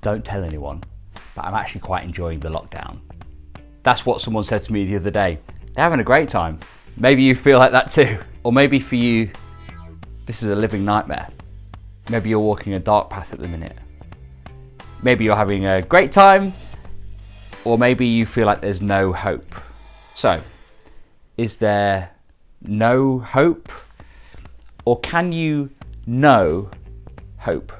don't tell anyone, but I'm actually quite enjoying the lockdown. That's what someone said to me the other day. They're having a great time. Maybe you feel like that too. Or maybe for you, this is a living nightmare. Maybe you're walking a dark path at the minute. Maybe you're having a great time, or maybe you feel like there's no hope. So, is there no hope? Or can you know hope?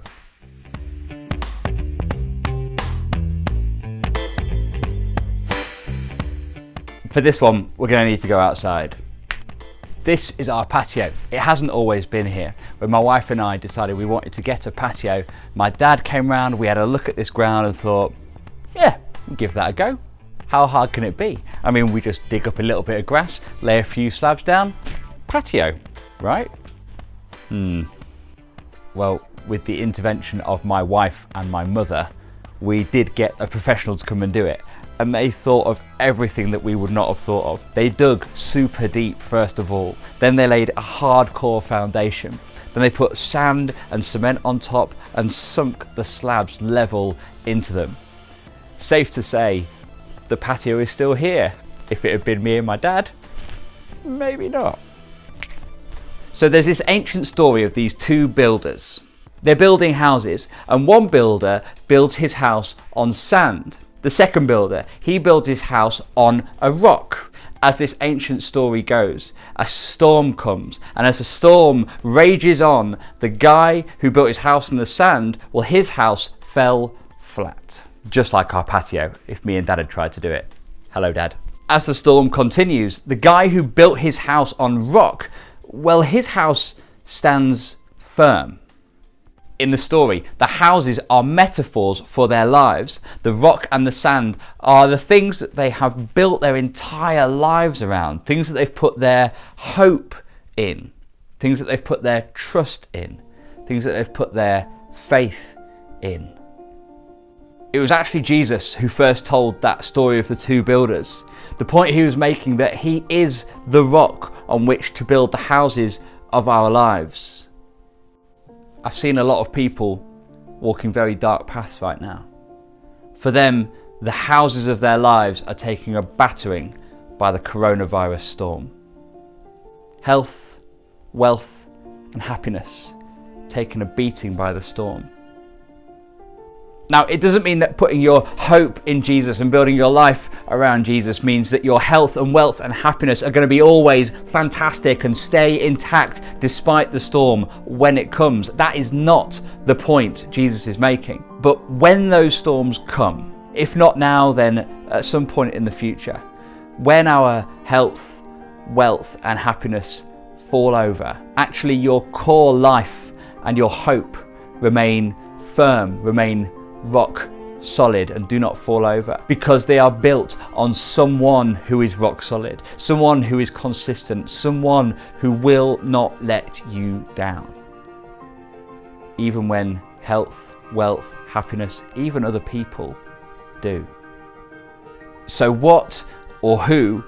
For this one, we're going to need to go outside. This is our patio. It hasn't always been here. When my wife and I decided we wanted to get a patio, my dad came round, we had a look at this ground and thought, yeah, we'll give that a go. How hard can it be? I mean, we just dig up a little bit of grass, lay a few slabs down, patio, right? Well, with the intervention of my wife and my mother, we did get a professional to come and do it. And they thought of everything that we would not have thought of. They dug super deep first of all, then they laid a hardcore foundation. Then they put sand and cement on top and sunk the slabs level into them. Safe to say, the patio is still here. If it had been me and my dad, maybe not. So there's this ancient story of these two builders. They're building houses, and one builder builds his house on sand. The second builder, he builds his house on a rock. As this ancient story goes, a storm comes, and as the storm rages on, the guy who built his house on the sand, well, his house fell flat. Just like our patio, if me and Dad had tried to do it. Hello, Dad. As the storm continues, the guy who built his house on rock, well, his house stands firm. In the story, the houses are metaphors for their lives. The rock and the sand are the things that they have built their entire lives around, things that they've put their hope in, things that they've put their trust in, things that they've put their faith in. It was actually Jesus who first told that story of the two builders. The point he was making that he is the rock on which to build the houses of our lives. I've seen a lot of people walking very dark paths right now. For them, the houses of their lives are taking a battering by the coronavirus storm. Health, wealth, and happiness taken a beating by the storm. Now, it doesn't mean that putting your hope in Jesus and building your life around Jesus means that your health and wealth and happiness are going to be always fantastic and stay intact despite the storm when it comes. That is not the point Jesus is making. But when those storms come, if not now, then at some point in the future, when our health, wealth, and happiness fall over, actually your core life and your hope remain firm, remain rock solid, and do not fall over, because they are built on someone who is rock solid, someone who is consistent, someone who will not let you down. Even when health, wealth, happiness, even other people do. So what or who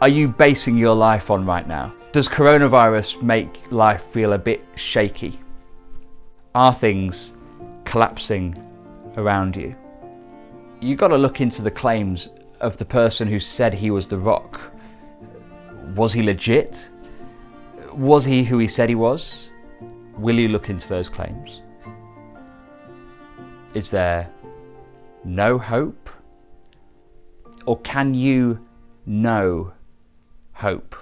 are you basing your life on right now? Does coronavirus make life feel a bit shaky? Are things collapsing around you? You got to look into the claims of the person who said he was the rock. Was he legit? Was he who he said he was? Will you look into those claims? Is there no hope? Or can you know hope?